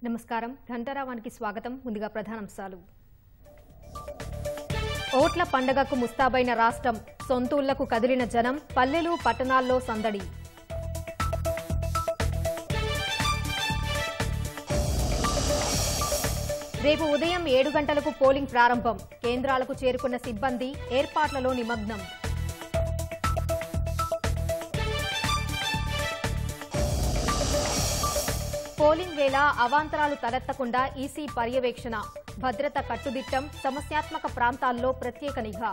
నమస్కారం ఘంటారావానికి స్వాగతం. ముందుగా ప్రధానాంశాలు. ఓట్ల పండగకు ముస్తాబైన రాష్ట్రం, సొంతూళ్లకు కదిలిన జనం, పల్లెలు పట్టణాల్లో సందడి. రేపు ఉదయం 7 గంటలకు పోలింగ్ ప్రారంభం. కేంద్రాలకు చేరుకున్న సిబ్బంది ఏర్పాట్లలో నిమగ్నం. పోలింగ్ వేళ అవాంతరాలు తలెత్తకుండా ఈసీ పర్యవేక్షణ, భద్రత కట్టుదిట్టం, సమస్యాత్మక ప్రాంతాల్లో ప్రత్యేక నిఘా.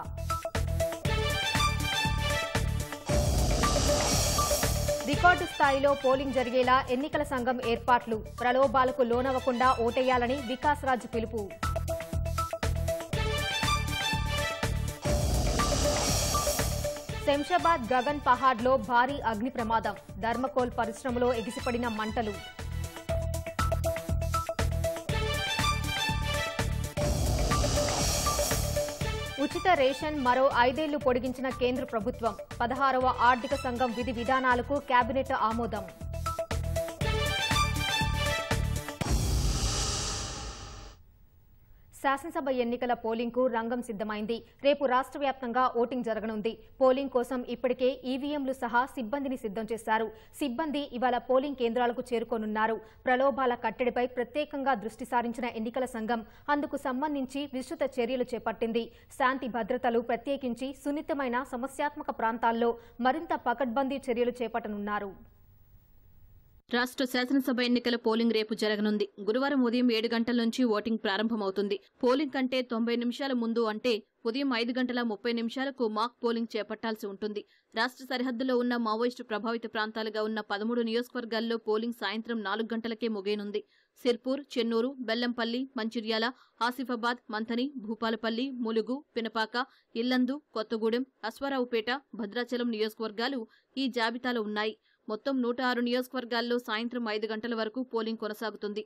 రికార్డు స్థాయిలో పోలింగ్ జరిగేలా ఎన్నికల సంఘం ఏర్పాట్లు, ప్రలోభాలకు లోనవ్వకుండా ఓటేయాలని వికాస్ రాజ్ పిలుపు. శంషాబాద్ గగన్ పహాడ్లో భారీ అగ్ని ప్రమాదం, ధర్మకోల్ పరిశ్రమలో ఎగిసిపడిన మంటలు. ఉచిత రేషన్ మరో 5 ఏళ్లు పొడిగించిన కేంద్ర ప్రభుత్వం, 16వ ఆర్థిక సంఘం విధి విధానాలకు కేబినెట్ ఆమోదం. శాసనసభ ఎన్నికల పోలింగ్కు రంగం సిద్దమైంది. రేపు రాష్ట్ర వ్యాప్తంగా ఓటింగ్ జరగనుంది. పోలింగ్ కోసం ఇప్పటికే ఈవీఎంలు సహా సిబ్బందిని సిద్దం చేశారు. సిబ్బంది ఇవాళ పోలింగ్ కేంద్రాలకు చేరుకోనున్నారు. ప్రలోభాల కట్టడిపై ప్రత్యేకంగా దృష్టి సారించిన ఎన్నికల సంఘం అందుకు సంబంధించి విస్తృత చర్యలు చేపట్టింది. శాంతి భద్రతలు, ప్రత్యేకించి సున్నితమైన సమస్యాత్మక ప్రాంతాల్లో మరింత పకడ్బందీ చర్యలు చేపట్టనున్నారు. రాష్ట్ర శాసనసభ ఎన్నికల పోలింగ్ రేపు జరగనుంది. గురువారం ఉదయం 7 గంటల నుంచి ఓటింగ్ ప్రారంభమవుతుంది. పోలింగ్ కంటే 90 నిమిషాల ముందు అంటే ఉదయం 5 గంటల 30 నిమిషాలకు మాక్ పోలింగ్ చేపట్టాల్సి ఉంటుంది. రాష్ట్ర సరిహద్దులో ఉన్న మావోయిస్టు ప్రభావిత ప్రాంతాలుగా ఉన్న 13 నియోజకవర్గాల్లో పోలింగ్ సాయంత్రం 4 గంటలకే ముగియనుంది. సిర్పూర్, చెన్నూరు, బెల్లంపల్లి, మంచిర్యాల, ఆసిఫాబాద్, మంథని, భూపాలపల్లి, ములుగు, పినపాక, ఇల్లందు, కొత్తగూడెం, అశ్వారావుపేట, భద్రాచలం నియోజకవర్గాలు ఈ జాబితాలో ఉన్నాయి. మొత్తం 106 నియోజకవర్గాల్లో సాయంత్రం 5 గంటల వరకు పోలింగ్ కొనసాగుతుంది.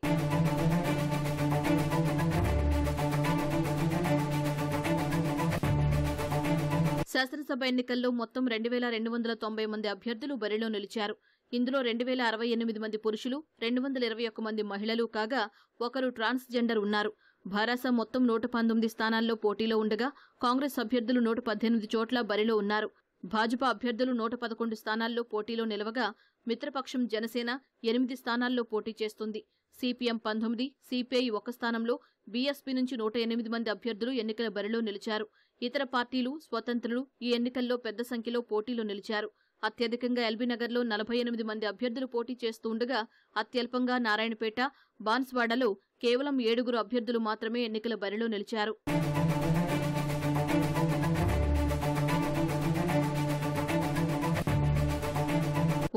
శాసనసభ ఎన్నికల్లో మొత్తం 2290 మంది అభ్యర్థులు బరిలో నిలిచారు. ఇందులో 2068 మంది పురుషులు, 221 మంది మహిళలు కాగా ఒకరు ట్రాన్స్జెండర్ ఉన్నారు. భారాస మొత్తం 119 స్థానాల్లో పోటీలో ఉండగా కాంగ్రెస్ అభ్యర్థులు 118 చోట్ల బరిలో ఉన్నారు. భాజపా అభ్యర్థులు 111 స్థానాల్లో పోటీలో నిలవగా మిత్రపక్షం జనసేన 8 స్థానాల్లో పోటీ చేస్తుంది. సిపిఎం 19, సిపిఐ 1 స్థానంలో, బీఎస్పీ నుంచి 108 మంది అభ్యర్థులు ఎన్నికల బరిలో నిలిచారు. ఇతర పార్టీలు, స్వతంత్రులు ఈ ఎన్నికల్లో పెద్ద సంఖ్యలో పోటీలో నిలిచారు. అత్యధికంగా ఎల్బీనగర్లో 48 మంది అభ్యర్థులు పోటీ చేస్తూ ఉండగా అత్యల్పంగా నారాయణపేట, బాన్స్వాడలో కేవలం 7 అభ్యర్థులు మాత్రమే ఎన్నికల బరిలో నిలిచారు.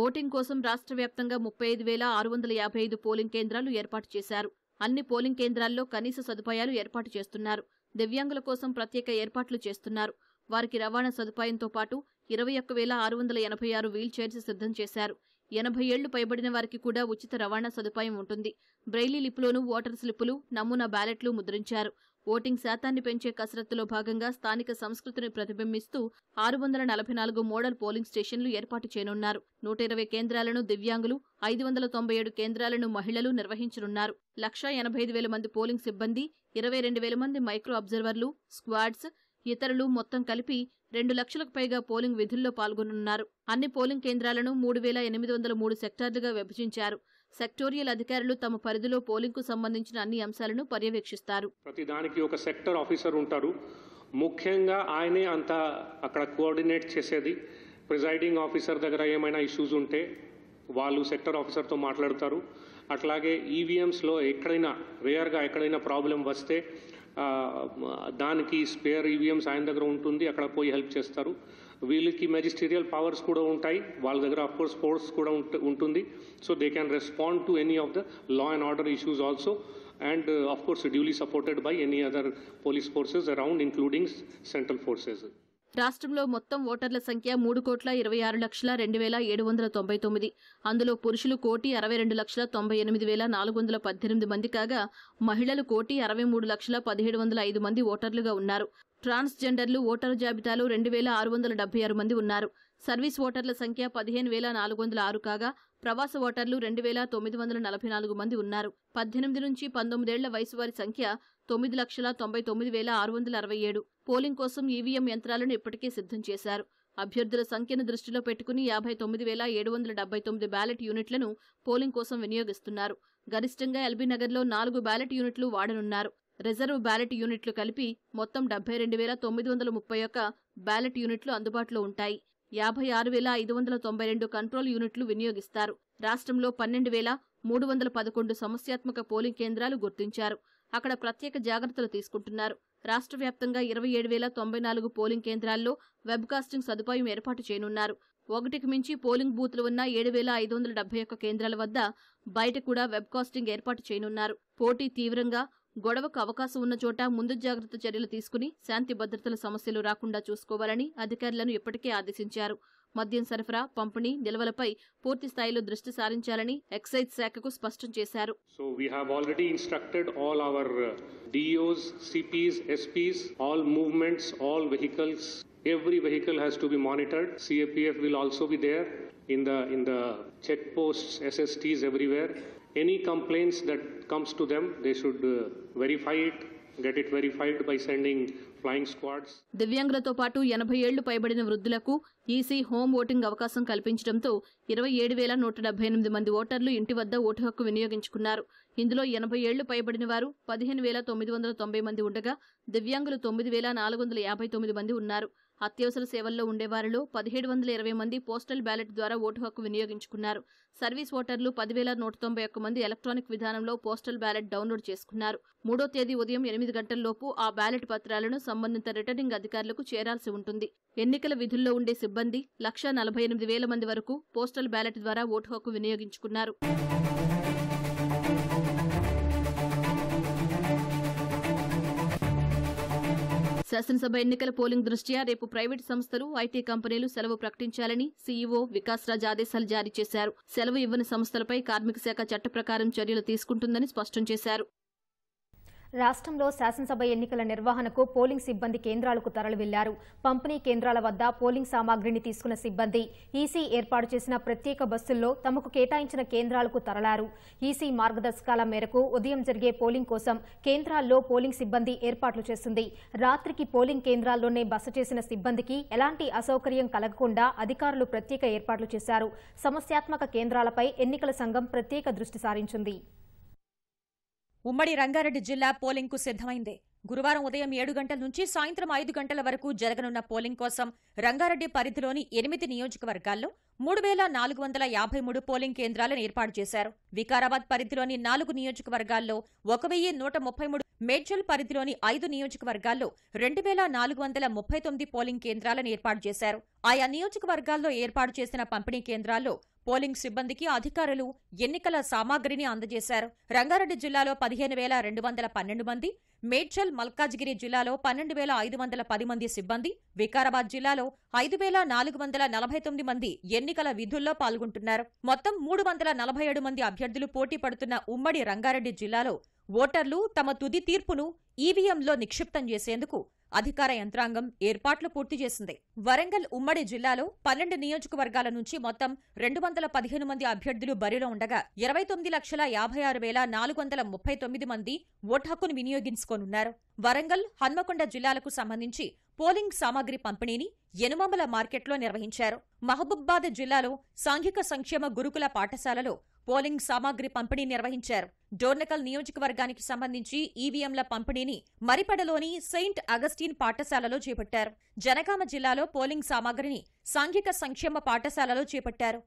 ఓటింగ్ కోసం రాష్ట్ర వ్యాప్తంగా 35,655 పోలింగ్ కేంద్రాలు ఏర్పాటు చేశారు. అన్ని పోలింగ్ కేంద్రాల్లో కనీస సదుపాయాలు ఏర్పాటు చేస్తున్నారు. దివ్యాంగుల కోసం ప్రత్యేక ఏర్పాట్లు చేస్తున్నారు. వారికి రవాణా సదుపాయంతో పాటు 21,686 వీల్ చైర్స్ సిద్ధం చేశారు. 80 ఏళ్లు పైబడిన వారికి కూడా ఉచిత రవాణా సదుపాయం ఉంటుంది. బ్రెయిలీ లిపిలోనూ ఓటర్ స్లిప్పులు, నమూనా బ్యాలెట్లు ముద్రించారు. ఓటింగ్ శాతాన్ని పెంచే కసరత్తులో భాగంగా స్థానిక సంస్కృతిని ప్రతిబింబిస్తూ 644 మోడల్ పోలింగ్ స్టేషన్లు ఏర్పాటు చేయనున్నారు. 120 కేంద్రాలను దివ్యాంగులు, 597 కేంద్రాలను మహిళలు నిర్వహించనున్నారు. 185,000 మంది పోలింగ్ సిబ్బంది, 22,000 మంది మైక్రో అబ్జర్వర్లు, స్క్వాడ్స్, ఇతరులు మొత్తం కలిపి 2 లక్షలకు పైగా పోలింగ్ విధుల్లో పాల్గొనున్నారు. అన్ని పోలింగ్ కేంద్రాలను 3,803 సెక్టార్లుగా విభజించారు. సెక్టోరియల్ అధికారులు తమ పరిధిలో పోలింగ్ కు సంబంధించిన అన్ని అంశాలను పర్యవేక్షిస్తారు. ప్రతి దానికి ఒక సెక్టర్ ఆఫీసర్ ఉంటారు. ముఖ్యంగా ఆయనే అంతా అక్కడ కోఆర్డినేట్ చేసేది. ప్రిజైడింగ్ ఆఫీసర్ దగ్గర ఏమైనా ఇష్యూస్ ఉంటే వాళ్ళు సెక్టర్ ఆఫీసర్తో మాట్లాడతారు. అట్లాగే ఈవీఎంస్లో ఎక్కడైనా ప్రాబ్లం వస్తే దానికి స్పేర్ ఈవీఎంస్ ఆయన దగ్గర ఉంటుంది, అక్కడ పోయి హెల్ప్ చేస్తారు. వీళ్ళకి మెజిస్టీరియల్ పవర్స్ కూడా ఉంటాయి. వాళ్ళ దగ్గర అఫ్కోర్స్ ఫోర్స్ కూడా ఉంటుంది. So they can respond to any of the law and order issues also, and of course duly supported by any other police forces around, including central forces. రాష్ట్రంలో మొత్తం ఓటర్ల సంఖ్య 3,26,02,799. అందులో పురుషులు 1,62,98,418 మంది కాగా మహిళలు 1,63,1705 మంది ఓటర్లుగా ఉన్నారు. ట్రాన్స్జెండర్లు ఓటరు జాబితాలో 2,676 మంది ఉన్నారు. సర్వీస్ ఓటర్ల సంఖ్య 15,406 కాగా ప్రవాస ఓటర్లు 2,944 మంది ఉన్నారు. 18 నుంచి 19 ఏళ్ల వయసు వారి సంఖ్య 9,99,667. పోలింగ్ కోసం ఈవీఎం యంత్రాలను ఇప్పటికే సిద్ధం చేశారు. అభ్యర్థుల సంఖ్యను దృష్టిలో పెట్టుకుని 59,779 బ్యాలెట్ యూనిట్లను పోలింగ్ కోసం వినియోగిస్తున్నారు. గరిష్టంగా ఎల్బీనగర్లో 4 బ్యాలెట్ యూనిట్లు వాడనున్నారు. రిజర్వ్ బ్యాలెట్ యూనిట్లు కలిపి మొత్తం 72,931 బ్యాలెట్ యూనిట్లు అందుబాటులో ఉంటాయి. 56,592 కంట్రోల్ యూనిట్లు వినియోగిస్తారు. రాష్ట్రంలో 12,311 సమస్యాత్మక పోలింగ్ కేంద్రాలు గుర్తించారు. అక్కడ ప్రత్యేక జాగ్రత్తలు తీసుకుంటున్నారు. రాష్ట్ర వ్యాప్తంగా 27,094 పోలింగ్ కేంద్రాల్లో వెబ్కాస్టింగ్ సదుపాయం ఏర్పాటు చేయనున్నారు. ఒకటికి మించి పోలింగ్ బూత్లు ఉన్న 7,571 కేంద్రాల వద్ద బయట కూడా వెబ్కాస్టింగ్ ఏర్పాటు చేయనున్నారు. పోటీ తీవ్రంగా గొడవకు అవకాశం ఉన్న చోట ముందు జాగ్రత్త చర్యలు తీసుకుని శాంతి భద్రతల సమస్యలు రాకుండా చూసుకోవాలని అధికారులను ఇప్పటికే ఆదేశించారు. మద్యం సరఫరా, పంపిణీ, నిల్వలపై పూర్తి స్థాయిలో దృష్టి సారించాలని ఎక్సైజ్ శాఖకు స్పష్టం చేశారు. So we have already instructed all our DOs, CPs, SPs, all movements, all vehicles. Every vehicle has to be monitored. CAPF will also be there in the checkposts, SSTs everywhere. Any complaints that comes to them, they should verify it, get it verified by sending flying squads. దివ్యాంగులతో పాటు 80 ఏళ్లు పైబడిన వృద్ధులకు EC home voting అవకాశం కల్పించడంతో 27,178 మంది ఓటర్లు ఇంటి వద్ద vote హక్కు వినియోగించుకున్నారు. ఇందులో 80 ఏళ్లు పైబడిన వారు 15,990 మంది ఉండగా దివ్యాంగులు 9,459 మంది ఉన్నారు. అత్యవసర సేవల్లో ఉండేవారిలో 1,720 మంది పోస్టల్ బ్యాలెట్ ద్వారా ఓటు హక్కు వినియోగించుకున్నారు. సర్వీస్ ఓటర్లు 10,191 మంది ఎలక్ట్రానిక్ విధానంలో పోస్టల్ బ్యాలెట్ డౌన్లోడ్ చేసుకున్నారు. 3వ తేదీ ఉదయం 8 గంటల్లోపు ఆ బ్యాలెట్ పత్రాలను సంబంధిత రిటర్నింగ్ అధికారులకు చేరాల్సి ఉంటుంది. ఎన్నికల విధుల్లో ఉండే సిబ్బంది 1,48,000 మంది వరకు పోస్టల్ బ్యాలెట్ ద్వారా ఓటు హక్కు వినియోగించుకున్నారు. శాసనసభ ఎన్నికల పోలింగ్ దృష్ట్యా రేపు ప్రైవేటు సంస్థలు, ఐటీ కంపెనీలు సెలవు ప్రకటించాలని సీఈఓ వికాస్ రాజ్ ఆదేశాలు జారీ చేశారు. సెలవు ఇవ్వని సంస్థలపై కార్మిక శాఖ చట్ట ప్రకారం చర్యలు తీసుకుంటుందని స్పష్టం చేశారు. రాష్ట్రంలో శాసనసభ ఎన్నికల నిర్వహణకు పోలింగ్ సిబ్బంది కేంద్రాలకు తరలి వెళ్లారు. పంపిణీ కేంద్రాల వద్ద పోలింగ్ సామాగ్రిని తీసుకున్న సిబ్బంది ఈసీ ఏర్పాటు చేసిన ప్రత్యేక బస్సుల్లో తమకు కేటాయించిన కేంద్రాలకు తరలారు. ఈసీ మార్గదర్శకాల మేరకు ఉదయం జరిగే పోలింగ్ కోసం కేంద్రాల్లో పోలింగ్ సిబ్బంది ఏర్పాట్లు చేస్తుంది. రాత్రికి పోలింగ్ కేంద్రాల్లోనే బస చేసిన సిబ్బందికి ఎలాంటి అసౌకర్యం కలగకుండా అధికారులు ప్రత్యేక ఏర్పాట్లు చేశారు. సమస్యాత్మక కేంద్రాలపై ఎన్నికల సంఘం ప్రత్యేక దృష్టి సారించింది. ఉమ్మడి రంగారెడ్డి జిల్లా పోలింగ్కు సిద్ధమైంది. గురువారం ఉదయం 7 గంటల నుంచి సాయంత్రం 5 గంటల వరకు జరగనున్న పోలింగ్ కోసం రంగారెడ్డి పరిధిలోని 8 నియోజకవర్గాల్లో 3,453 పోలింగ్ కేంద్రాలను ఏర్పాటు చేశారు. వికారాబాద్ పరిధిలోని 4 నియోజకవర్గాల్లో 1,133, మేడ్చల్ పరిధిలోని 5 నియోజకవర్గాల్లో 2,439 పోలింగ్ కేంద్రాలను ఏర్పాటు చేశారు. ఆయా నియోజకవర్గాల్లో ఏర్పాటు చేసిన పంపిణీ కేంద్రాల్లో పోలింగ్ సిబ్బందికి అధికారులు ఎన్నికల సామాగ్రిని అందజేశారు. రంగారెడ్డి జిల్లాలో 15,212 మంది, మేడ్చల్, మల్కాజ్గిరి జిల్లాలో 12,510 మంది సిబ్బంది, వికారాబాద్ జిల్లాలో 5,449 మంది ఎన్నికల విధుల్లో పాల్గొంటున్నారు. మొత్తం 347 మంది అభ్యర్థులు పోటీ పడుతున్న ఉమ్మడి రంగారెడ్డి జిల్లాలో ఓటర్లు తమ తుది తీర్పును ఈవీఎంలో నిక్షిప్తం చేసేందుకు అధికార యంత్రాంగం ఏర్పాట్లు పూర్తి చేసింది. వరంగల్ ఉమ్మడి జిల్లాలో 12 నియోజకవర్గాల నుంచి మొత్తం 215 మంది అభ్యర్థులు బరిలో ఉండగా 29,56,439 మంది ఓటు హక్కును వినియోగించుకోనున్నారు. వరంగల్, హన్మకొండ జిల్లాలకు సంబంధించి పోలింగ్ సామాగ్రి పంపిణీని యనుమమల మార్కెట్లో నిర్వహించారు. మహబూబాబాద్ జిల్లాలో సాంఘిక సంక్షేమ గురుకుల పాఠశాలలో పోలింగ్ సామాగ్రి పంపిణీ నిర్వహించారు. డోర్నకల్ నియోజకవర్గానికి సంబంధించి ఈవీఎంల పంపిణీని మరిపెడలోని సెయింట్ అగస్టిన్ పాఠశాలలో చేపట్టారు. జనగామ జిల్లాలో పోలింగ్ సామాగ్రిని సాంఘిక సంక్షేమ పాఠశాలలో చేపట్టారు.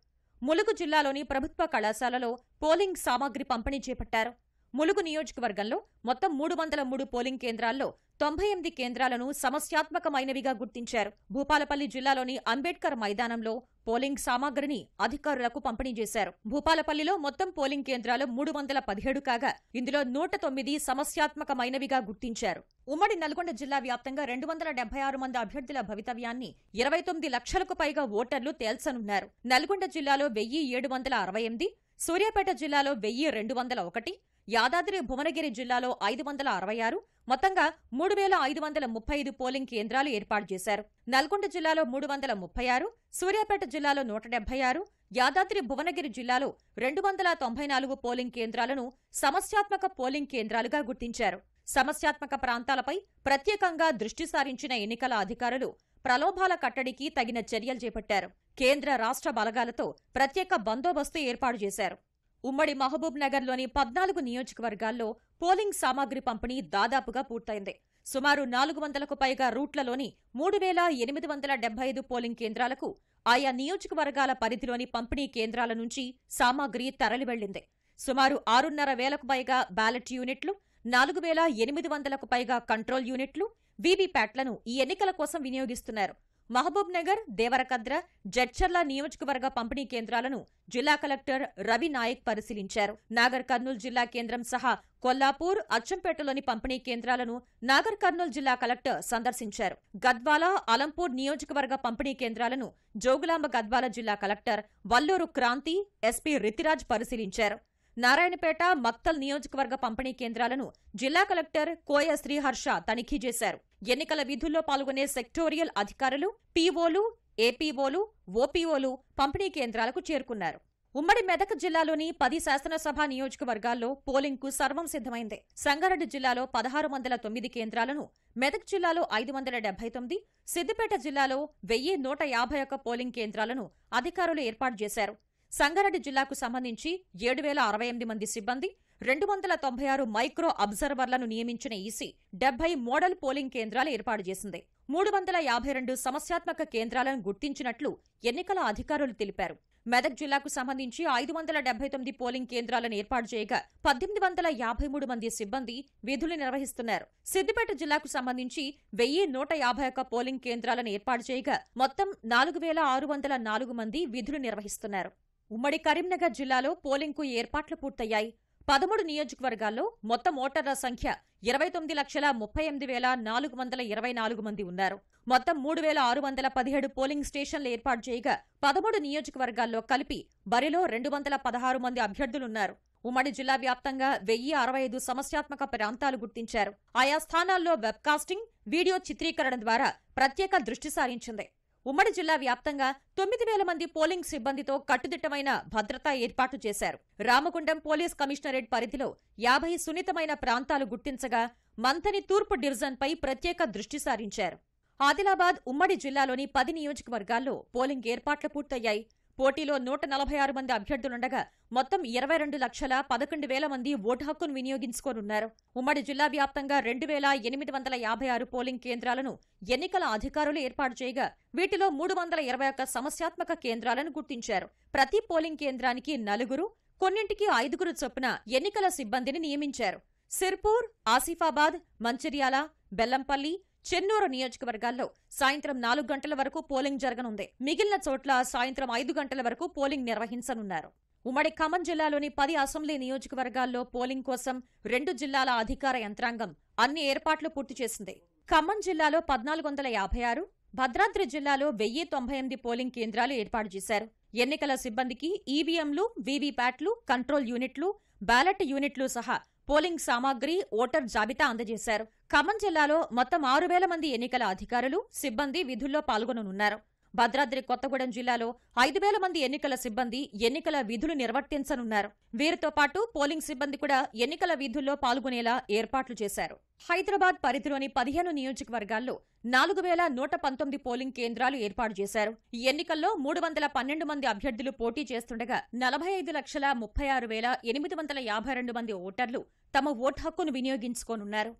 ములుగు జిల్లాలోని ప్రభుత్వ కళాశాలలో పోలింగ్ సామాగ్రి పంపిణీ చేపట్టారు. ములుగు నియోజకవర్గంలో మొత్తం 303 పోలింగ్ కేంద్రాల్లో 98 కేంద్రాలను సమస్యాత్మకమైనవిగా గుర్తించారు. భూపాలపల్లి జిల్లాలోని అంబేడ్కర్ మైదానంలో పోలింగ్ సామాగ్రిని అధికారులకు పంపిణీ చేశారు. భూపాలపల్లిలో మొత్తం పోలింగ్ కేంద్రాలు 317 కాగా ఇందులో 109 సమస్యాత్మకమైనవిగా గుర్తించారు. ఉమ్మడి నల్గొండ జిల్లా వ్యాప్తంగా 276 మంది అభ్యర్థుల భవితవ్యాన్ని 29 లక్షలకు పైగా ఓటర్లు తేల్చనున్నారు. నల్గొండ జిల్లాలో 1,768, సూర్యాపేట జిల్లాలో 1,201, యాదాద్రి భువనగిరి జిల్లాలో 566, మొత్తంగా 3535 పోలింగ్ కేంద్రాలు ఏర్పాటు చేశారు. నల్గొండ జిల్లాలో 336, సూర్యాపేట జిల్లాలో 176, యాదాద్రి భువనగిరి జిల్లాలో 294 పోలింగ్ కేంద్రాలను సమస్యాత్మక పోలింగ్ కేంద్రాలుగా గుర్తించారు. సమస్యాత్మక ప్రాంతాలపై ప్రత్యేకంగా దృష్టి సారించిన ఎన్నికల అధికారులు ప్రలోభాల కట్టడికి తగిన చర్యలు చేపట్టారు. కేంద్ర రాష్ట్ర బలగాలతో ప్రత్యేక బందోబస్తు ఏర్పాటు చేశారు. ఉమ్మడి మహబూబ్ నగర్లోని 14 నియోజకవర్గాల్లో పోలింగ్ సామాగ్రి పంపిణీ దాదాపుగా పూర్తయింది. సుమారు 400కు పైగా రూట్లలోని 3875 పోలింగ్ కేంద్రాలకు ఆయా నియోజకవర్గాల పరిధిలోని పంపిణీ కేంద్రాల నుంచి సామాగ్రి తరలివెళ్లింది. సుమారు 6,500కు పైగా బ్యాలెట్ యూనిట్లు, 4,800కు పైగా కంట్రోల్ యూనిట్లు, వీవీప్యాట్లను ఈ ఎన్నికల కోసం వినియోగిస్తున్నారు. మహబూబ్ నగర్, దేవరకద్ర, జడ్చర్ల నియోజకవర్గ పంపిణీ కేంద్రాలను జిల్లా కలెక్టర్ రవి నాయక్ పరిశీలించారు. నాగర్ కర్నూల్ జిల్లా కేంద్రం సహా కొల్లాపూర్, అచ్చంపేటలోని పంపిణీ కేంద్రాలను నాగర్ కర్నూల్ జిల్లా కలెక్టర్ సందర్శించారు. గద్వాల, అలంపూర్ నియోజకవర్గ పంపిణీ కేంద్రాలను జోగులాంబ గద్వాల జిల్లా కలెక్టర్ వల్లూరు క్రాంతి, ఎస్పీ రితిరాజ్ పరిశీలించారు. నారాయణపేట, మక్తల్ నియోజకవర్గ పంపిణీ కేంద్రాలను జిల్లా కలెక్టర్ కోయ శ్రీహర్ష తనిఖీ చేశారు. ఎన్నికల విధుల్లో పాల్గొనే సెక్టోరియల్ అధికారులు, పీఓలు, ఏపీఓలు, ఓపీఓలు పంపిణీ కేంద్రాలకు చేరుకున్నారు. ఉమ్మడి మెదక్ జిల్లాలోని 10 శాసనసభ నియోజకవర్గాల్లో పోలింగ్కు సర్వం సిద్ధమైంది. సంగారెడ్డి జిల్లాలో 1609 కేంద్రాలను, మెదక్ జిల్లాలో 579, సిద్దిపేట జిల్లాలో 1151 పోలింగ్ కేంద్రాలను అధికారులు ఏర్పాటు చేశారు. సంగారెడ్డి జిల్లాకు సంబంధించి 7,068 మంది సిబ్బంది, 296 మైక్రో అబ్జర్వర్లను నియమించిన ఈసీ 70 మోడల్ పోలింగ్ కేంద్రాలు ఏర్పాటు చేసింది. 352 సమస్యాత్మక కేంద్రాలను గుర్తించినట్లు ఎన్నికల అధికారులు తెలిపారు. మెదక్ జిల్లాకు సంబంధించి 579 పోలింగ్ కేంద్రాలను ఏర్పాటు చేయగా 1853 మంది సిబ్బంది విధులు నిర్వహిస్తున్నారు. సిద్దిపేట జిల్లాకు సంబంధించి 1151 పోలింగ్ కేంద్రాలను ఏర్పాటు చేయగా మొత్తం 4,604 మంది విధులు నిర్వహిస్తున్నారు. ఉమ్మడి కరీంనగర్ జిల్లాలో పోలింగ్కు ఏర్పాట్లు పూర్తయ్యాయి. 13 నియోజకవర్గాల్లో మొత్తం ఓటర్ల సంఖ్య 29,38,424 మంది ఉన్నారు. మొత్తం 3,617 పోలింగ్ స్టేషన్లు ఏర్పాటు చేయగా 13 నియోజకవర్గాల్లో కలిపి బరిలో 216 మంది అభ్యర్థులున్నారు. ఉమ్మడి జిల్లా వ్యాప్తంగా 1065 సమస్యాత్మక ప్రాంతాలు గుర్తించారు. ఆయా స్థానాల్లో వెబ్కాస్టింగ్, వీడియో చిత్రీకరణ ద్వారా ప్రత్యేక దృష్టి సారించింది. ఉమ్మడి జిల్లా వ్యాప్తంగా 9,000 మంది పోలింగ్ సిబ్బందితో కట్టుదిట్టమైన భద్రతా ఏర్పాట్లు చేశారు. రామగుండం పోలీస్ కమిషనరేట్ పరిధిలో 50 సున్నితమైన ప్రాంతాలు గుర్తించగా మంథని తూర్పు డివిజన్పై ప్రత్యేక దృష్టి సారించారు. ఆదిలాబాద్ ఉమ్మడి జిల్లాలోని 10 నియోజకవర్గాల్లో పోలింగ్ ఏర్పాట్లు పూర్తయ్యాయి. పోటీలో 146 మంది అభ్యర్థులుండగా మొత్తం 22,11,000 మంది ఓటు హక్కును వినియోగించుకోనున్నారు. ఉమ్మడి జిల్లా వ్యాప్తంగా 2,856 పోలింగ్ కేంద్రాలను ఎన్నికల అధికారులు ఏర్పాటు చేయగా వీటిలో 321 సమస్యాత్మక కేంద్రాలను గుర్తించారు. ప్రతి పోలింగ్ కేంద్రానికి 4, కొన్నింటికి 5 చొప్పున ఎన్నికల సిబ్బందిని నియమించారు. సిర్పూర్, ఆసిఫాబాద్, మంచిర్యాల, బెల్లంపల్లి, చెన్నూరు నియోజకవర్గాల్లో సాయంత్రం 4 గంటల వరకు పోలింగ్ జరగనుంది. మిగిలిన చోట్ల సాయంత్రం 5 గంటల వరకు పోలింగ్ నిర్వహించనున్నారు. ఉమ్మడి ఖమ్మం జిల్లాలోని 10 అసెంబ్లీ నియోజకవర్గాల్లో పోలింగ్ కోసం 2 జిల్లాల అధికార యంత్రాంగం అన్ని ఏర్పాట్లు పూర్తి చేసింది. ఖమ్మం జిల్లాలో 1,456, భద్రాద్రి జిల్లాలో 1,098 పోలింగ్ కేంద్రాలు ఏర్పాటు చేశారు. ఎన్నికల సిబ్బందికి ఈవీఎంలు, వీవీప్యాట్లు, కంట్రోల్ యూనిట్లు, బ్యాలెట్ యూనిట్లు సహా పోలింగ్ సామాగ్రి, ఓటర్ జాబితా అందజేశారు. ఖమ్మం జిల్లాలో మొత్తం 6,000 మంది ఎన్నికల అధికారులు, సిబ్బంది విధుల్లో పాల్గొననున్నారు. భద్రాద్రి కొత్తగూడెం జిల్లాలో 5,000 మంది ఎన్నికల సిబ్బంది ఎన్నికల విధులు నిర్వర్తించనున్నారు. వీరితో పాటు పోలింగ్ సిబ్బంది కూడా ఎన్నికల విధుల్లో పాల్గొనేలా ఏర్పాట్లు చేశారు. హైదరాబాద్ పరిధిలోని 15 నియోజకవర్గాల్లో 4,119 పోలింగ్ కేంద్రాలు ఏర్పాటు చేశారు. ఈ ఎన్నికల్లో 312 మంది అభ్యర్థులు పోటీ చేస్తుండగా 45,36,852 మంది ఓటర్లు తమ ఓటు హక్కును వినియోగించుకోనున్నారు.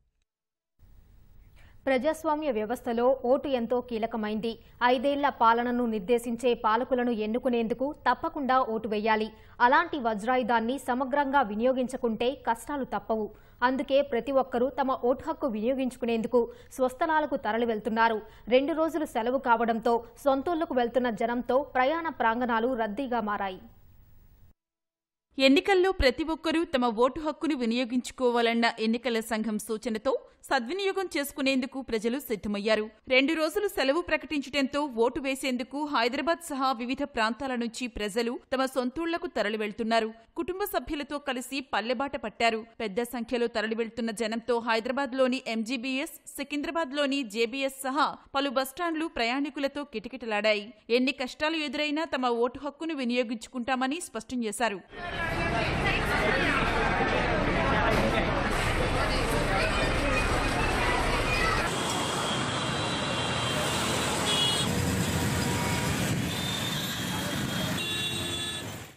ప్రజాస్వామ్య వ్యవస్థలో ఓటు ఎంతో కీలకమైంది. 5 ఏళ్ల పాలనను నిర్దేశించే పాలకులను ఎన్నుకునేందుకు తప్పకుండా ఓటు వేయాలి. అలాంటి వజ్రాయుధాన్ని సమగ్రంగా వినియోగించుకుంటే కష్టాలు తప్పవు. అందుకే ప్రతి ఒక్కరూ తమ ఓటు హక్కు వినియోగించుకునేందుకు స్వస్థలాలకు తరలి వెళ్తున్నారు. 2 రోజులు సెలవు కావడంతో సొంతూళ్లకు వెళ్తున్న జనంతో ప్రయాణ ప్రాంగణాలు రద్దీగా మారాయి. ఎన్నికల్లో ప్రతి ఒక్కరూ తమ ఓటు హక్కును వినియోగించుకోవాలన్న ఎన్నికల సంఘం సూచనతో సద్వినియోగం చేసుకునేందుకు ప్రజలు సిద్ధమయ్యారు. 2 రోజులు సెలవు ప్రకటించడంతో ఓటు వేసేందుకు హైదరాబాద్ సహా వివిధ ప్రాంతాల నుంచి ప్రజలు తమ సొంతూళ్లకు తరలివెళ్తున్నారు. కుటుంబ సభ్యులతో కలిసి పల్లెబాట పట్టారు. పెద్ద సంఖ్యలో తరలివెళ్తున్న జనంతో హైదరాబాద్లోని ఎంజీబీఎస్, సికింద్రాబాద్లోని జేబీఎస్ సహా పలు బస్టాండ్లు ప్రయాణికులతో కిటకిటలాడాయి. ఎన్ని కష్టాలు ఎదురైనా తమ ఓటు హక్కును వినియోగించుకుంటామని స్పష్టం చేశారు.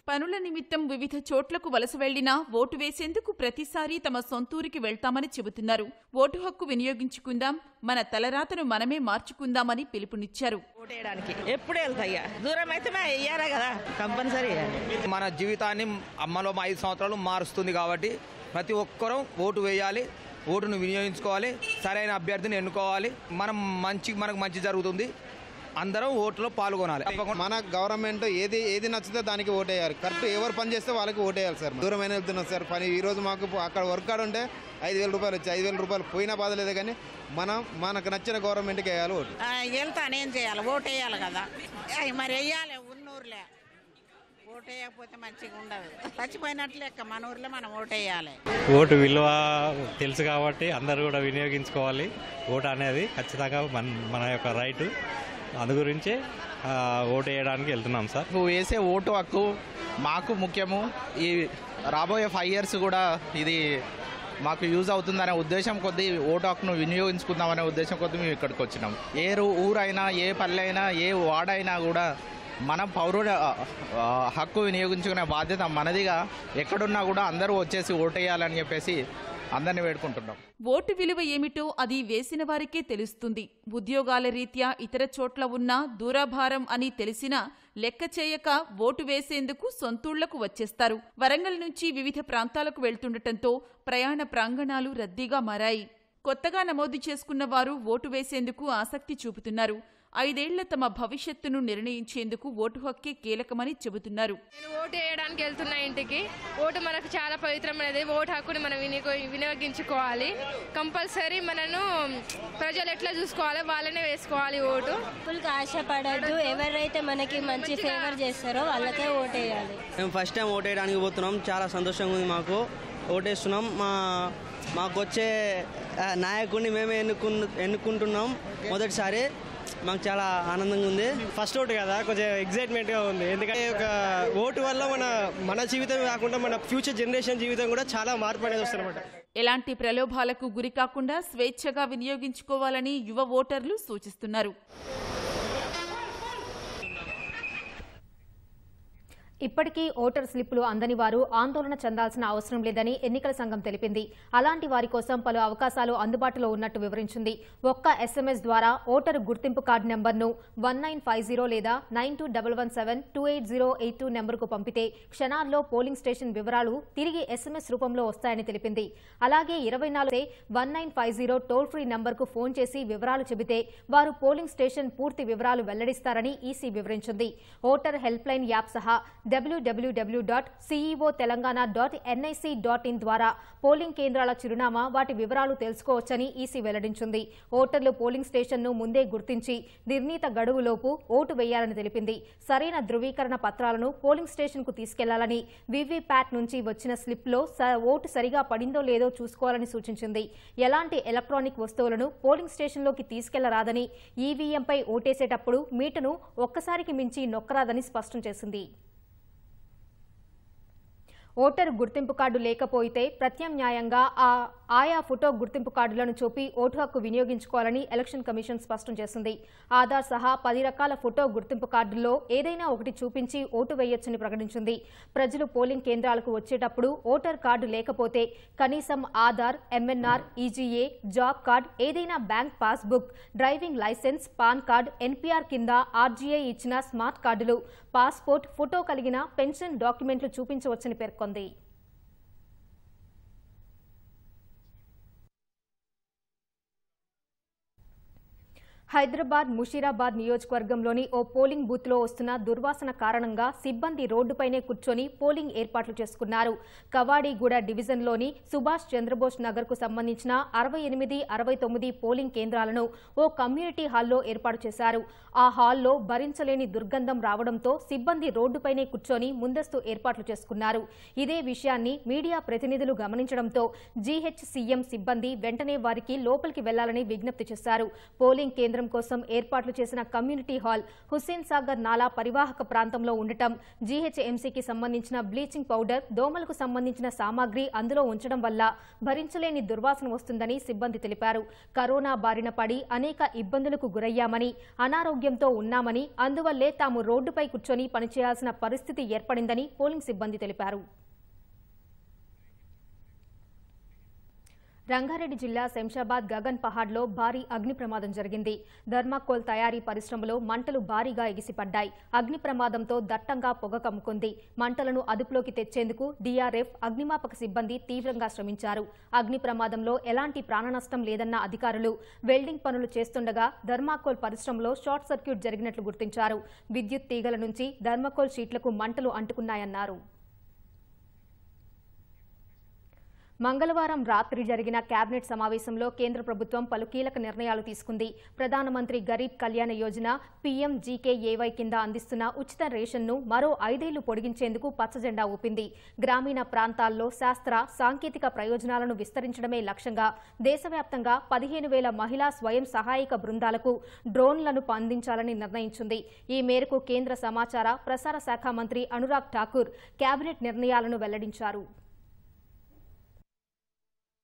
పనుల నిమిత్తం వివిధ చోట్లకు వలస వెళ్లినా ఓటు వేసేందుకు ప్రతిసారి తమ సొంతూరికి వెళ్తామని చెబుతున్నారు. ఓటు హక్కు వినియోగించుకుందాం, మన తలరాతను మనమే మార్చుకుందామని పిలుపునిచ్చారు. ఓటేయడానికి ఎప్పుడు వెళ్తాయ్యా, దూరం అయితే వెయ్యారా కదా కంపల్సరీ. మన జీవితాన్ని అమ్మలో 5 సంవత్సరాలు మారుస్తుంది కాబట్టి ప్రతి ఒక్కరూ ఓటు వేయాలి, ఓటును వినియోగించుకోవాలి, సరైన అభ్యర్థిని ఎన్నుకోవాలి. మనకు మంచి జరుగుతుంది. అందరం ఓట్లో పాల్గొనాలి. మన గవర్నమెంట్ ఏది నచ్చితే దానికి ఓటేయాలి. కరెక్ట్ ఎవరు పని చేస్తే వాళ్ళకి ఓటేయాలి సార్. దూరమైన వెళ్తున్నాం సార్ పని. ఈ రోజు మాకు అక్కడ వర్క్ ఆడ ఉంటే 5,000 రూపాయలు వచ్చి 5,000 రూపాయలు పోయినా బాధ లేదు, కానీ మనకు నచ్చిన గవర్నమెంట్కి వేయాలి ఓటు. వెళ్తానేం చేయాలి, ఓటేయాలి కదా మరి వెయ్యాలి. ఉన్నూరులే ఓటేయకపోతే మంచిగా ఉండదు, చచ్చిపోయినట్లు లెక్క. మన ఊర్లో మనం ఓటేయాలి. ఓటు విలువ తెలుసు కాబట్టి అందరూ కూడా వినియోగించుకోవాలి. ఓటు అనేది ఖచ్చితంగా మన యొక్క రైటు. అందు గురించే ఓటు వేయడానికి వెళ్తున్నాం సార్. వేసే ఓటు హక్కు మాకు ముఖ్యము. ఈ రాబోయే 5 years కూడా ఇది మాకు యూజ్ అవుతుందనే ఉద్దేశం కొద్దీ ఓటు హక్కును వినియోగించుకుందామనే ఉద్దేశం కొద్దీ మేము ఇక్కడికి వచ్చినాం. ఏ ఊరైనా, ఏ పల్లె అయినా, ఏ వాడైనా కూడా మనం పౌరుల హక్కు వినియోగించుకునే బాధ్యత మనదిగా. ఎక్కడున్నా కూడా అందరూ వచ్చేసి ఓటేయాలని చెప్పేసి అందరినీ వేడుకుంటున్నాం. ఓటు విలువ ఏమిటో అది వేసిన వారికే తెలుస్తుంది. ఉద్యోగాల రీత్యా ఇతర చోట్ల ఉన్న దూరాభారం అని తెలిసినా లెక్క చేయక ఓటు వేసేందుకు సొంతూళ్లకు వచ్చేస్తారు. వరంగల్ నుంచి వివిధ ప్రాంతాలకు వెళ్తుండటంతో ప్రయాణ ప్రాంగణాలు రద్దీగా మారాయి. కొత్తగా నమోదు చేసుకున్న వారు ఓటు వేసేందుకు ఆసక్తి చూపుతున్నారు. 5 ఏళ్ల తమ భవిష్యత్తును నిర్ణయించేందుకు ఓటు హక్కే కీలకమని చెబుతున్నారు. నేను ఓటు వేయడానికి వెళ్తున్న ఇంటికి. ఓటు మనకు చాలా పవిత్రమైనది. ఓటు హక్కుని మనం వినియోగించుకోవాలి. కంపల్సరీ మనను ప్రజలు ఎట్లా చూసుకోవాలి, వాళ్ళనే వేసుకోవాలి ఓటు. ఫుల్గా ఆశపడద్దు. ఎవరైతే మనకి మంచి ఫేవర్ చేస్తారో వాళ్ళకే ఓటేయాలి. మేము ఫస్ట్ టైం ఓటేయడానికి పోతున్నాం. చాలా సంతోషంగా ఉంది. మాకు ఓటేస్తున్నాం. మాకు వచ్చే నాయకుడిని మేమే ఎన్నుకుంటున్నాం మొదటిసారి. మాకు చాలా ఆనందంగా ఉంది. ఫస్ట్ ఓటు కదా, కొంచెం ఎగ్జైట్మెంట్గా ఉంది. ఎందుకంటే ఒక ఓటు వల్ల మన జీవితం కాకుండా మన ఫ్యూచర్ జనరేషన్ జీవితం కూడా చాలా మార్పు అనేది వస్తుందన్నమాట. ఎలాంటి ప్రలోభాలకు గురి కాకుండా స్వేచ్ఛగా వినియోగించుకోవాలని యువ ఓటర్లు సూచిస్తున్నారు. ఇప్పటికీ ఓటర్ స్లిప్పులు అందని వారు ఆందోళన చెందాల్సిన అవసరం లేదని ఎన్నికల సంఘం తెలిపింది. అలాంటి వారి కోసం పలు అవకాశాలు అందుబాటులో ఉన్నట్టు వివరించింది. ఒక్క SMS ద్వారా ఓటరు గుర్తింపు కార్డు నెంబర్ను 1950 లేదా 9211728082 నెంబర్కు పంపితే క్షణాల్లో పోలింగ్ స్టేషన్ వివరాలు తిరిగి SMS రూపంలో వస్తాయని తెలిపింది. అలాగే 24 1950 టోల్ ఫ్రీ నెంబర్కు ఫోన్ చేసి వివరాలు చెబితే వారు పోలింగ్ స్టేషన్ పూర్తి వివరాలు వెల్లడిస్తారని ఈసీ వివరించింది. ఓటర్ హెల్ప్ లైన్ యాప్ సహా www.ceotelangana.nic.in ద్వారా పోలింగ్ కేంద్రాల చిరునామా, వాటి వివరాలు తెలుసుకోవచ్చని ఈసీ వెల్లడించింది. ఓటర్లు పోలింగ్ స్టేషన్ను ముందే గుర్తించి నిర్ణీత గడువులోపు ఓటు వేయాలని తెలిపింది. సరైన ధృవీకరణ పత్రాలను పోలింగ్ స్టేషన్కు తీసుకెళ్లాలని, వీవీప్యాట్ నుంచి వచ్చిన స్లిప్లో ఓటు సరిగా పడిందో లేదో చూసుకోవాలని సూచించింది. ఎలాంటి ఎలక్ట్రానిక్ వస్తువులను పోలింగ్ స్టేషన్లోకి తీసుకెళ్లరాదని, ఈవీఎంపై ఓటేసేటప్పుడు మీటను ఒక్కసారికి మించి నొక్కరాదని స్పష్టం చేసింది. ఓటరు గుర్తింపు కార్డు లేకపోతే ప్రత్యామ్నాయంగా ఆయా ఫోటో గుర్తింపు కార్డులను చూపి ఓటు హక్కు వినియోగించుకోవాలని ఎలక్షన్ కమిషన్ స్పష్టం చేసింది. ఆధార్ సహా 10 రకాల ఫోటో గుర్తింపు కార్డుల్లో ఏదైనా ఒకటి చూపించి ఓటు వేయొచ్చని ప్రకటించింది. ప్రజలు పోలింగ్ కేంద్రాలకు వచ్చేటప్పుడు ఓటర్ కార్డు లేకపోతే కనీసం Aadhaar, MNR, EGA, job card, ఏదైనా bank passbook, driving licence, PAN card, NPR కింద RGI ఇచ్చిన స్మార్ట్ కార్డులు, పాస్పోర్ట్, ఫోటో కలిగిన పెన్షన్ డాక్యుమెంట్లు చూపించవచ్చని పేర్కొంది. హైదరాబాద్ ముషీరాబాద్ నియోజకవర్గంలోని ఓ పోలింగ్ బూత్లో వస్తున్న దుర్వాసన కారణంగా సిబ్బంది రోడ్డుపైనే కూర్చొని పోలింగ్ ఏర్పాట్లు చేసుకున్నారు. కవాడిగూడ డివిజన్లోని సుభాష్ చంద్రబోస్ నగర్కు సంబంధించిన 68, 69 పోలింగ్ కేంద్రాలను ఓ కమ్యూనిటీ హాల్లో ఏర్పాటు చేశారు. ఆ హాల్లో భరించలేని దుర్గంధం రావడంతో సిబ్బంది రోడ్డుపైనే కూర్చొని ముందస్తు ఏర్పాట్లు చేసుకున్నారు. ఇదే విషయాన్ని మీడియా ప్రతినిధులు గమనించడంతో జీహెచ్సీఎం సిబ్బంది వెంటనే వారికి లోపలికి వెళ్లాలని విజ్ఞప్తి చేశారు. పోలింగ్ కేంద్రం కోసం ఏర్పాట్లు చేసిన కమ్యూనిటీ హాల్ హుస్సేన్ సాగర్ నాలా పరివాహక ప్రాంతంలో ఉండటం, జీహెచ్ఎంసీకి సంబంధించిన బ్లీచింగ్ పౌడర్, దోమలకు సంబంధించిన సామాగ్రి అందులో ఉంచడం వల్ల భరించలేని దుర్వాసన వస్తుందని సిబ్బంది తెలిపారు. కరోనా బారిన పడి అనేక ఇబ్బందులకు గురయ్యామని, అనారోగ్యంతో ఉన్నామని, అందువల్లే తాము రోడ్డుపై కూర్చొని పనిచేయాల్సిన పరిస్థితి ఏర్పడిందని పోలింగ్ సిబ్బంది తెలిపారు. రంగారెడ్డి జిల్లా శంషాబాద్ గగన్ పహాడ్లో భారీ అగ్ని ప్రమాదం జరిగింది. థర్మాకోల్ తయారీ పరిశ్రమలో మంటలు భారీగా ఎగిసిపడ్డాయి. అగ్ని ప్రమాదంతో దట్టంగా పొగ కమ్ముకుంది. మంటలను అదుపులోకి తెచ్చేందుకు డీఆర్ఎఫ్, అగ్నిమాపక సిబ్బంది తీవ్రంగా శ్రమించారు. అగ్ని ప్రమాదంలో ఎలాంటి ప్రాణనష్టం లేదన్న అధికారులు వెల్డింగ్ పనులు చేస్తుండగా థర్మాకోల్ పరిశ్రమలో షార్ట్ సర్క్యూట్ జరిగినట్లు గుర్తించారు. విద్యుత్ తీగల నుంచి థర్మాకోల్ షీట్లకు మంటలు అంటుకున్నాయన్నారు. మంగళవారం రాత్రి జరిగిన కేబినెట్ సమావేశంలో కేంద్ర ప్రభుత్వం పలు కీలక నిర్ణయాలు తీసుకుంది. ప్రధానమంత్రి గరీబ్ కళ్యాణ యోజన PMGKAY కింద అందిస్తున్న ఉచిత రేషన్ను మరో 5 ఏళ్లు పొడిగించేందుకు పచ్చజెండా ఊపింది. గ్రామీణ ప్రాంతాల్లో శాస్త్ర, సాంకేతిక ప్రయోజనాలను విస్తరించడమే లక్ష్యంగా దేశవ్యాప్తంగా 15,000 మహిళా స్వయం సహాయక బృందాలకు డ్రోన్లను అందించాలని నిర్ణయించింది. ఈ మేరకు కేంద్ర సమాచార, ప్రసార శాఖ మంత్రి అనురాగ్ ఠాకూర్ కేబినెట్ నిర్ణయాలను వెల్లడించారు.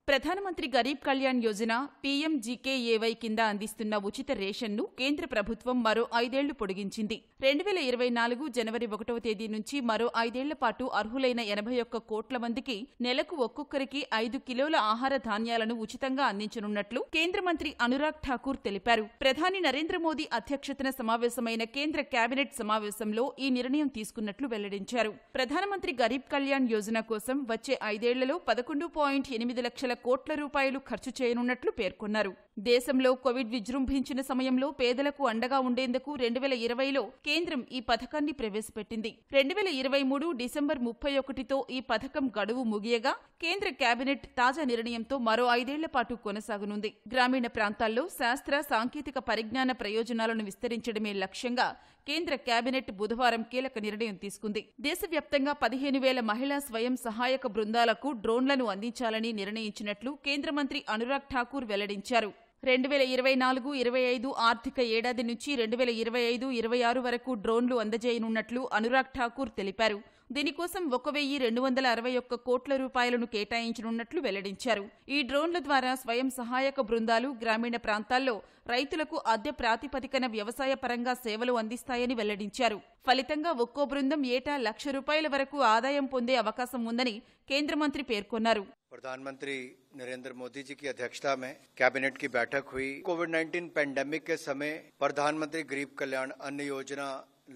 ప్రధానమంత్రి గరీబ్ కళ్యాణ్ యోజన PMGKAY కింద అందిస్తున్న ఉచిత రేషన్ను కేంద్ర ప్రభుత్వం మరో 5 ఏళ్లు పొడిగించింది. 2024 జనవరి 1వ తేదీ నుంచి మరో 5 ఏళ్ల పాటు అర్హులైన 81 కోట్ల మందికి నెలకు ఒక్కొక్కరికి 5 కిలోల ఆహార ధాన్యాలను ఉచితంగా అందించనున్నట్లు కేంద్ర మంత్రి అనురాగ్ ఠాకూర్ తెలిపారు. ప్రధాని నరేంద్ర మోదీ అధ్యక్షతన సమావేశమైన కేంద్ర కేబినెట్ సమావేశంలో ఈ నిర్ణయం తీసుకున్నట్లు వెల్లడించారు. ప్రధానమంత్రి గరీబ్ కళ్యాణ్ యోజన కోసం వచ్చే 5 ఏళ్లలో 11.8 లక్షల కోట్ల రూపాయలు ఖర్చు చేయనున్నట్లు పేర్కొన్నారు. దేశంలో కోవిడ్ విజృంభించిన సమయంలో పేదలకు అండగా ఉండేందుకు 2020లో కేంద్రం ఈ పథకాన్ని ప్రవేశపెట్టింది. 2023 డిసెంబర్ 31తో ఈ పథకం గడువు ముగియగా కేంద్ర కేబినెట్ తాజా నిర్ణయంతో మరో 5 ఏళ్ల పాటు కొనసాగనుంది. గ్రామీణ ప్రాంతాల్లో శాస్త్ర, సాంకేతిక పరిజ్ఞాన ప్రయోజనాలను విస్తరించడమే లక్ష్యంగా కేంద్ర కేబినెట్ బుధవారం కీలక నిర్ణయం తీసుకుంది. దేశవ్యాప్తంగా 15,000 మహిళా స్వయం సహాయక బృందాలకు డ్రోన్లను అందించాలని నిర్ణయించినట్లు కేంద్ర మంత్రి అనురాగ్ ఠాకూర్ వెల్లడించారు. 2024-25 ఆర్థిక ఏడాది నుంచి 2025-26 వరకు డ్రోన్లు అందజేయనున్నట్లు అనురాగ్ ఠాకూర్ తెలిపారు. దీనికోసం 1,261 కోట్ల రూపాయలను కేటాయించనున్నట్లు వెల్లడించారు. ఈ డ్రోన్ల ద్వారా స్వయం సహాయక బృందాలు గ్రామీణ ప్రాంతాల్లో రైతులకు అద్దె ప్రాతిపదికన వ్యవసాయ పరంగా సేవలు అందిస్తాయని వెల్లడించారు. ఫలితంగా ఒక్కో బృందం ఏటా ₹1,00,000 వరకు ఆదాయం పొందే అవకాశం ఉందని కేంద్ర మంత్రి పేర్కొన్నారు. प्रधानमंत्री नरेंद्र मोदी जी की अध्यक्षता में कैबिनेट की बैठक हुई। कोविड-19 पैंडेमिक के समय प्रधानमंत्री गरीब कल्याण अन्न योजना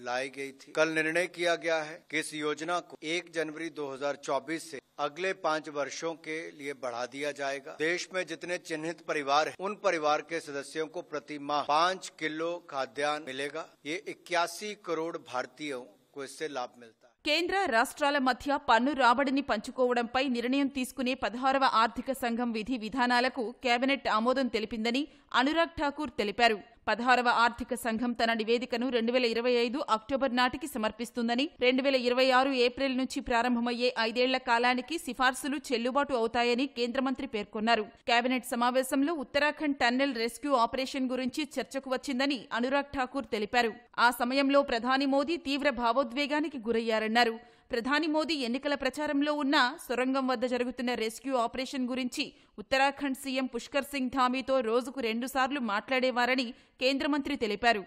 लाई गई थी। कल निर्णय किया गया है कि इस योजना को 1 जनवरी 2024 से अगले 5 वर्षों के लिए बढ़ा दिया जाएगा। देश में जितने चिन्हित परिवार हैं, उन परिवार के सदस्यों को प्रति माह 5 किलो खाद्यान्न मिलेगा। ये 81 करोड़ भारतीयों को इससे लाभ मिलता है। కేంద్ర రాష్ట్రాల మధ్య పన్ను రాబడిని పంచుకోవడంపై నిర్ణయం తీసుకునే 16వ ఆర్థిక సంఘం విధి విధానాలకు కేబినెట్ ఆమోదం తెలిపిందని అనురాగ్ ఠాకూర్ తెలిపారు. 16వ ఆర్థిక సంఘం తన నివేదికను 2025 అక్టోబర్ నాటికి సమర్పిస్తుందని, 2026 ఏప్రిల్ నుంచి ప్రారంభమయ్యే 5 ఏళ్ల కాలానికి సిఫార్సులు చెల్లుబాటు అవుతాయని కేంద్ర మంత్రి పేర్కొన్నారు. కేబినెట్ సమావేశంలో ఉత్తరాఖండ్ టన్నెల్ రెస్క్యూ ఆపరేషన్ గురించి చర్చకు వచ్చిందని అనురాగ్ ఠాకూర్ తెలిపారు. ఆ సమయంలో ప్రధాని మోదీ తీవ్ర భావోద్వేగానికి గురయ్యారన్నారు. ప్రధాని మోదీ ఎన్నికల ప్రచారంలో ఉన్న సొరంగం వద్ద జరుగుతున్న రెస్క్యూ ఆపరేషన్ గురించి ఉత్తరాఖండ్ సీఎం పుష్కర్ సింగ్ ధామీతో రోజుకు 2 సార్లు మాట్లాడేవారని కేంద్ర మంత్రి తెలిపారు.